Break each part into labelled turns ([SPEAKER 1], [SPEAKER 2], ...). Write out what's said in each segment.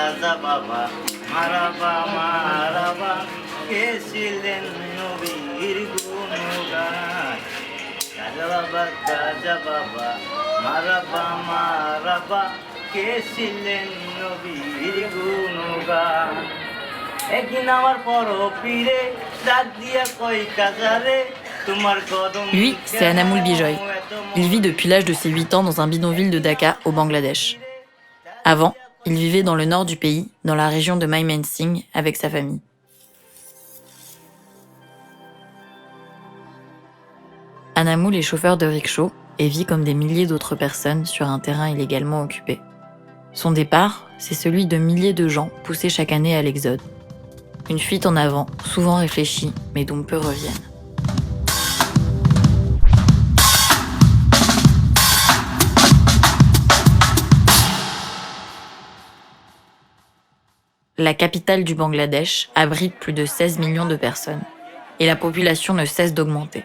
[SPEAKER 1] কাজা বাবা মারাবা মারাবা কে ছিলেন নবীর গুণগান কাজা বাবা মারাবা মারাবা কে ছিলেন নবীর গুণগান একদিন আমার পর ফিরে ডাক দিয়া কই কাজারে
[SPEAKER 2] Lui, c'est Anamoul Bijoy. Il vit depuis l'âge de ses 8 ans dans un bidonville de Dhaka, au Bangladesh. Avant, il vivait dans le nord du pays, dans la région de Mymensingh, avec sa famille. Anamoul est chauffeur de rickshaw et vit comme des milliers d'autres personnes sur un terrain illégalement occupé. Son départ, c'est celui de milliers de gens poussés chaque année à l'exode. Une fuite en avant, souvent réfléchie, mais dont peu reviennent. La capitale du Bangladesh abrite plus de 16 millions de personnes et la population ne cesse d'augmenter.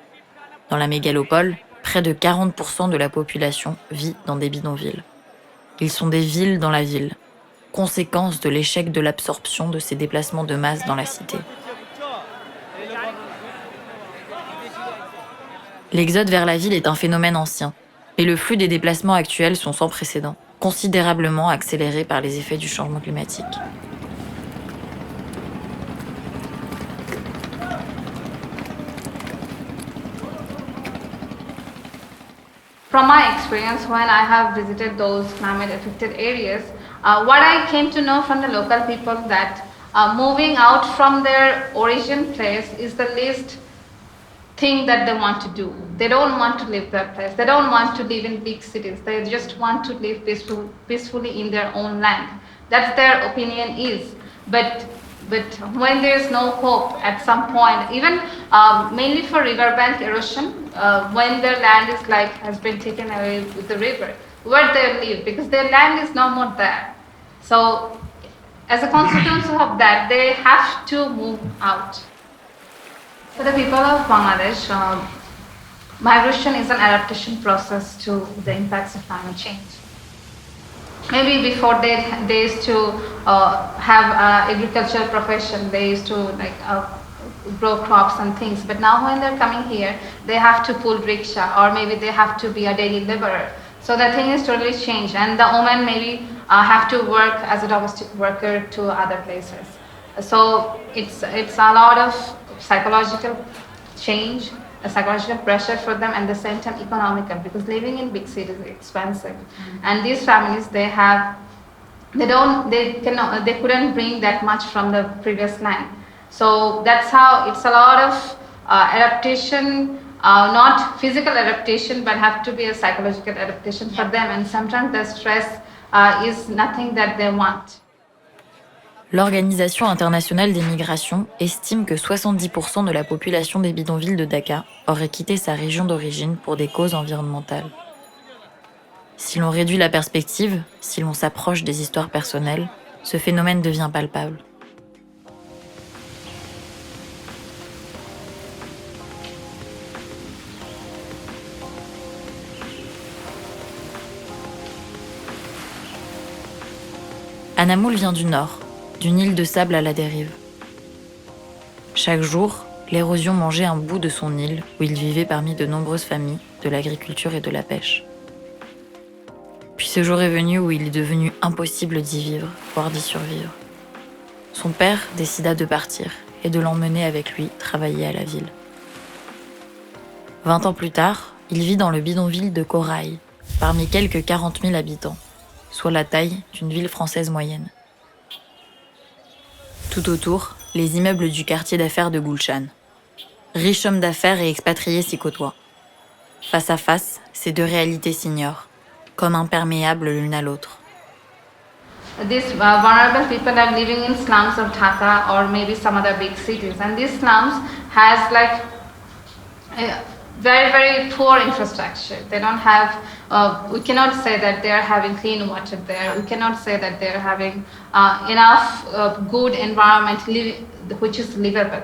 [SPEAKER 2] Dans la mégalopole, près de 40% de la population vit dans des bidonvilles. Ils sont des villes dans la ville, conséquence de l'échec de l'absorption de ces déplacements de masse dans la cité. L'exode vers la ville est un phénomène ancien, et le flux des déplacements actuels sont sans précédent, considérablement accélérés par les effets du changement climatique.
[SPEAKER 3] From my experience, when I have visited those climate-affected areas, what I came to know from the local people that moving out from their origin place is the least thing that they want to do. They don't want to leave their place. They don't want to live in big cities. They just want to live peacefully in their own land. That's their opinion is. But when there is no hope at some point, even mainly for riverbank erosion, when their land is has been taken away with the river, where they live, because their land is no more there. So as a consequence of that, they have to move out. For the people of Bangladesh, migration is an adaptation process to the impacts of climate change. Maybe before they used to have agricultural profession, they used to grow crops and things. But now when they're coming here, they have to pull rickshaw, or maybe they have to be a daily laborer. So the thing is totally changed, and the women maybe have to work as a domestic worker to other places. So it's a lot of psychological change, a psychological pressure for them, and at the same time economical, because living in big cities is expensive. And these families, they couldn't bring that much from the previous land. So that's how it's a lot of adaptation, not physical adaptation, but have to be a psychological adaptation for them. And sometimes the stress is nothing that they want.
[SPEAKER 2] L'Organisation internationale des migrations estime que 70% de la population des bidonvilles de Dhaka aurait quitté sa région d'origine pour des causes environnementales. Si l'on réduit la perspective, si l'on s'approche des histoires personnelles, ce phénomène devient palpable. Anamoul vient du nord, d'une île de sable à la dérive. Chaque jour, l'érosion mangeait un bout de son île où il vivait parmi de nombreuses familles, de l'agriculture et de la pêche. Puis ce jour est venu où il est devenu impossible d'y vivre, voire d'y survivre. Son père décida de partir et de l'emmener avec lui travailler à la ville. 20 ans plus tard, il vit dans le bidonville de Korail, parmi quelques 40 000 habitants, soit la taille d'une ville française moyenne. Tout autour, les immeubles du quartier d'affaires de Gulshan. Riches hommes d'affaires et expatriés s'y côtoient. Face à face, ces deux réalités s'ignorent, comme imperméables l'une à l'autre.
[SPEAKER 3] These vulnerable people are living in slums of Dhaka or maybe some other big cities, and these slums has very, very poor infrastructure. They don't have, we cannot say that they are having clean water there. We cannot say that they are having enough good environment which is livable.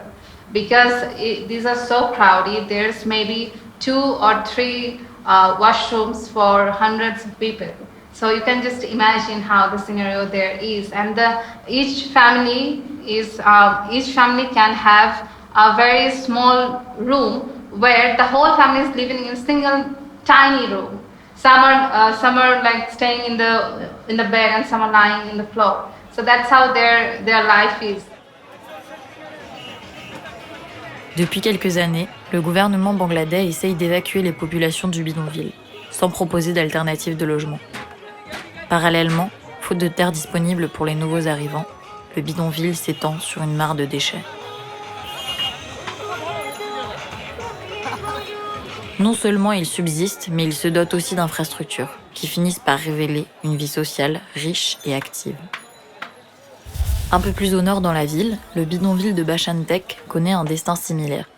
[SPEAKER 3] Because these are so crowded, there's maybe 2 or 3 washrooms for hundreds of people. So you can just imagine how the scenario there is, and each family can have a very small room where the whole family is living in a single tiny room. Some are like staying in the bed, and some are lying in the floor. So that's how their life is.
[SPEAKER 2] Depuis quelques années, le gouvernement bangladais essaye d'évacuer les populations du bidonville, sans proposer d'alternative de logement. Parallèlement, faute de terre disponible pour les nouveaux arrivants, le bidonville s'étend sur une mare de déchets. Non seulement il subsiste, mais il se dote aussi d'infrastructures qui finissent par révéler une vie sociale riche et active. Un peu plus au nord dans la ville, le bidonville de Bachantek connaît un destin similaire.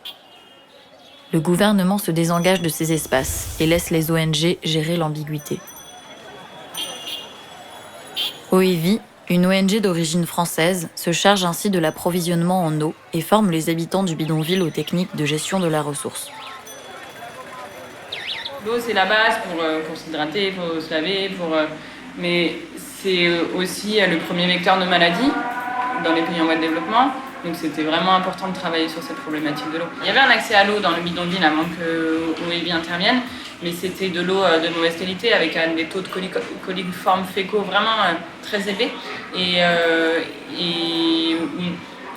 [SPEAKER 2] Le gouvernement se désengage de ces espaces et laisse les ONG gérer l'ambiguïté. OEVI, une ONG d'origine française, se charge ainsi de l'approvisionnement en eau et forme les habitants du bidonville aux techniques de gestion de la ressource.
[SPEAKER 4] L'eau, c'est la base pour s'hydrater, pour se laver, mais c'est aussi le premier vecteur de maladie dans les pays en voie de développement. Donc c'était vraiment important de travailler sur cette problématique de l'eau. Il y avait un accès à l'eau dans le bidonville avant que OEVI intervienne, mais c'était de l'eau de mauvaise qualité avec des taux de coliformes fécaux vraiment très élevés et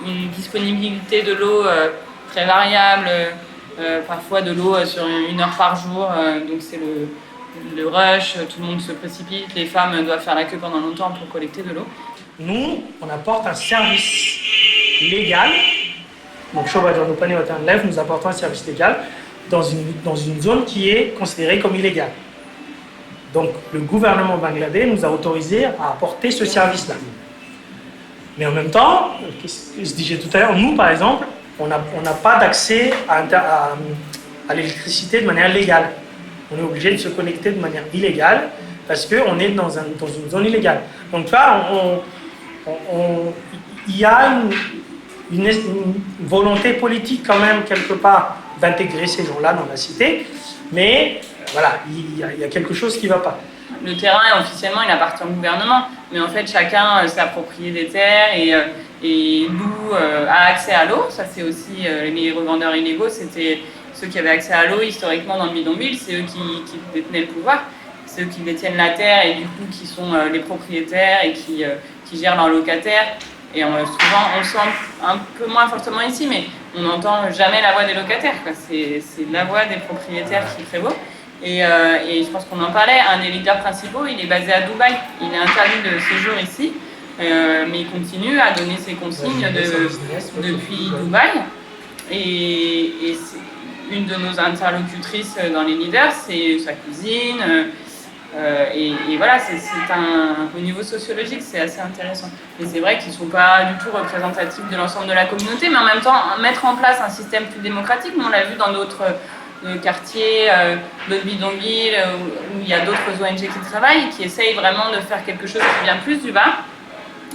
[SPEAKER 4] une disponibilité de l'eau très variable. Parfois de l'eau sur 1 heure par jour, donc c'est le rush, tout le monde se précipite, les femmes doivent faire la queue pendant longtemps pour collecter de l'eau.
[SPEAKER 5] Nous, on apporte un service légal, donc Shobha Jordopani Watan Life nous apporte un service légal dans une zone qui est considérée comme illégale. Donc le gouvernement bangladais nous a autorisé à apporter ce service-là. Mais en même temps, ce que je disais tout à l'heure, nous par exemple, on n'a pas d'accès à l'électricité de manière légale. On est obligé de se connecter de manière illégale parce qu'on est dans une zone illégale. Donc là, il y a une volonté politique quand même quelque part d'intégrer ces gens-là dans la cité, mais voilà, il y a quelque chose qui ne va pas.
[SPEAKER 4] Le terrain, officiellement, il appartient au gouvernement, mais en fait, chacun s'est approprié des terres et loue, a accès à l'eau. Ça, c'est aussi les revendeurs illégaux, c'était ceux qui avaient accès à l'eau historiquement dans le bidonville, c'est eux qui détenaient le pouvoir, c'est eux qui détiennent la terre et du coup qui sont les propriétaires et qui gèrent leurs locataires. Et souvent, on le sent un peu moins fortement ici, mais on n'entend jamais la voix des locataires, quoi. C'est la voix des propriétaires qui prévaut. Et je pense qu'on en parlait, un des leaders principaux, il est basé à Dubaï. Il est interdit de séjour ici, mais il continue à donner ses consignes depuis Dubaï. Et une de nos interlocutrices dans les leaders, c'est sa cousine. Et voilà, au niveau sociologique, c'est assez intéressant. Et c'est vrai qu'ils ne sont pas du tout représentatifs de l'ensemble de la communauté, mais en même temps, mettre en place un système plus démocratique, nous on l'a vu dans d'autres quartiers, d'autres bidonvilles, où il y a d'autres ONG qui travaillent, qui essayent vraiment de faire quelque chose qui vient plus du bas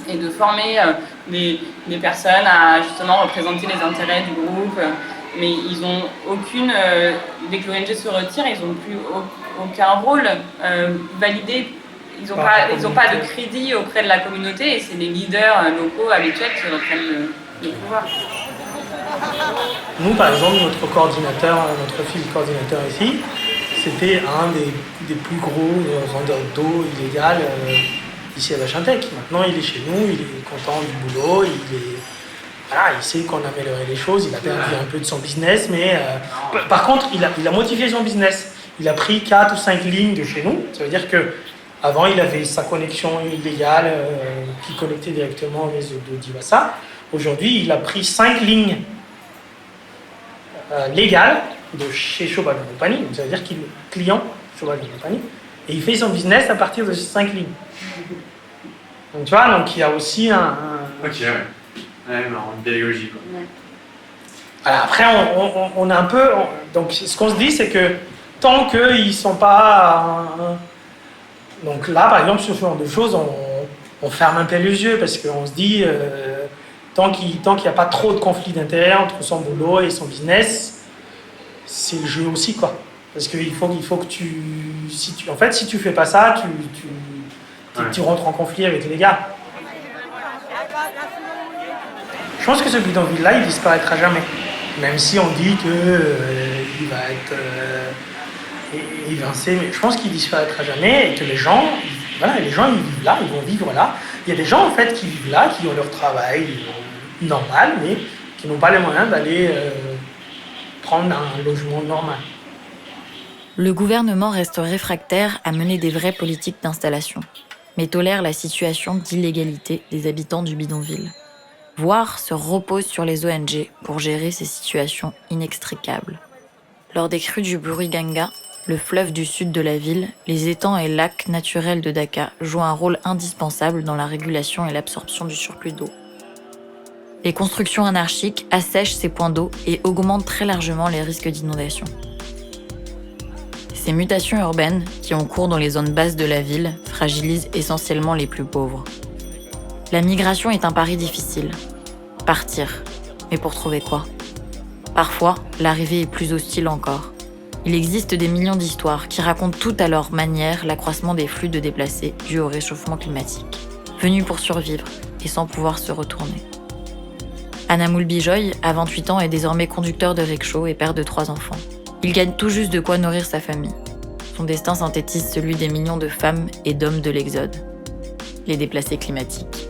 [SPEAKER 4] et de former des personnes à justement représenter les intérêts du groupe. Mais ils n'ont aucune, dès que l'ONG se retire, ils n'ont plus aucun rôle validé. Ils n'ont pas de crédit auprès de la communauté et c'est les leaders locaux habituels qui reprennent le pouvoir.
[SPEAKER 5] Nous, par exemple, notre fil coordinateur ici, c'était un des plus gros vendeurs d'eau illégale ici à Bachantek. Maintenant, il est chez nous, il est content du boulot, il sait qu'on a amélioré les choses, il a perdu un peu de son business, mais par contre, il a modifié son business. Il a pris 4 ou 5 lignes de chez nous. Ça veut dire qu'avant, il avait sa connexion illégale qui connectait directement au réseau de Divasa. Aujourd'hui, il a pris 5 lignes légales de chez Shobha Jordopani. Ça veut dire qu'il est client Shobha Jordopani. Et il fait son business à partir de ces 5 lignes. Donc tu vois, il y a aussi
[SPEAKER 6] Ok, ouais. Ouais, une pédagogie, quoi.
[SPEAKER 3] Ouais.
[SPEAKER 5] Voilà, après, on a un peu... donc, ce qu'on se dit, c'est que tant qu'ils ne sont pas... donc là, par exemple, sur ce genre de choses, on ferme un peu les yeux parce qu'on se dit, tant qu'il n'y a pas trop de conflits d'intérêt entre son boulot et son business, c'est le jeu aussi, quoi. Parce qu'il faut que en fait, si tu fais pas ça, tu rentres en conflit avec les gars. Je pense que ce bidonville-là, il disparaîtra jamais. Même si on dit qu'il va être évincé, mais je pense qu'il disparaîtra jamais et que les gens, ils vivent là, ils vont vivre là. Il y a des gens en fait qui vivent là, qui ont leur travail normal, mais qui n'ont pas les moyens d'aller prendre un logement normal.
[SPEAKER 2] Le gouvernement reste réfractaire à mener des vraies politiques d'installation, mais tolère la situation d'illégalité des habitants du bidonville, voire se repose sur les ONG pour gérer ces situations inextricables. Lors des crues du Buriganga, le fleuve du sud de la ville, les étangs et lacs naturels de Daka jouent un rôle indispensable dans la régulation et l'absorption du surplus d'eau. Les constructions anarchiques assèchent ces points d'eau et augmentent très largement les risques d'inondation. Ces mutations urbaines, qui ont cours dans les zones basses de la ville, fragilisent essentiellement les plus pauvres. La migration est un pari difficile. Partir. Mais pour trouver quoi ? Parfois, l'arrivée est plus hostile encore. Il existe des millions d'histoires qui racontent toutes à leur manière l'accroissement des flux de déplacés dus au réchauffement climatique, venus pour survivre et sans pouvoir se retourner. Anamul Bijoy, à 28 ans, est désormais conducteur de rickshaw et père de 3 enfants. Il gagne tout juste de quoi nourrir sa famille. Son destin synthétise celui des millions de femmes et d'hommes de l'Exode, les déplacés climatiques.